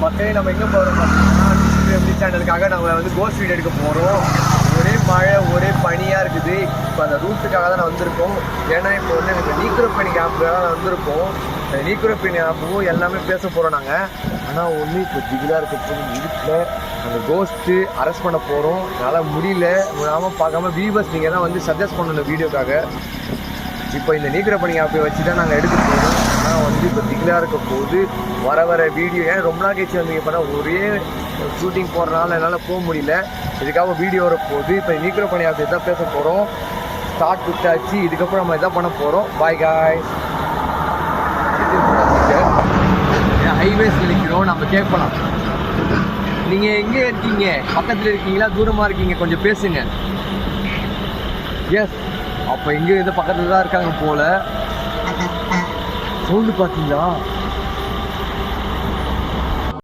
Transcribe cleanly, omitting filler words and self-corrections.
மக்களே நம்ம எங்கே போகிறோம் பார்த்தீங்கன்னா எப்படி சேனலுக்காக நாங்கள் வந்து கோஸ்ட் வீடியோ எடுக்க போகிறோம். ஒரே மழை ஒரே பனியாக இருக்குது. இப்போ அந்த ரூட்டுக்காக தான் நான் வந்திருக்கோம். ஏன்னா இப்போ வந்து எனக்கு நீக்குறப்பணி ஆப்புக்காக தான் வந்திருக்கோம். அந்த நீக்குறப்பணி ஆப்பும் எல்லாமே பேச போகிறோம் நாங்கள். ஆனால் ஒன்று இப்போ திகிலாக இருக்க போது வீட்டில் அந்த கோஸ்ட்டு அரெஸ்ட் பண்ண போகிறோம். அதனால் முடியல விடாமல் பார்க்காம வீவர்ஸ் நீங்கள் தான் வந்து சஜஸ்ட் பண்ணணும் வீடியோக்காக. இப்போ இந்த நீக்குறப்பணி ஆப்பை வச்சு தான் நாங்கள் எடுக்க போகிறோம். ஆனால் வந்து இப்போ திகிலாக இருக்க போது வர வீடியோ ஏன் ரொம்ப நாள் கழிச்சு வந்தீங்க இப்போ ஒரே ஷூட்டிங் போடுறதுனால என்னால் போக முடியல. இதுக்காக வீடியோ வர போகுது. இப்போ நீக்குறப்பணி ஆப்பை தான் பேச போகிறோம். ஸ்டார்ட் விட்டாச்சு. இதுக்கப்புறம் நம்ம இதான் பண்ண போகிறோம். பாய் காய். ஹைவேஸில் நிற்கிறோம். நம்ம கேட்கலாம், நீங்கள் எங்கே இருக்கீங்க? பக்கத்தில் இருக்கீங்களா தூரமாக இருக்கீங்க? கொஞ்சம் பேசுங்க. எஸ், அப்போ எங்கே இந்த பக்கத்தில் தான் இருக்காங்க போல். சவுண்டு பார்த்தீங்களா?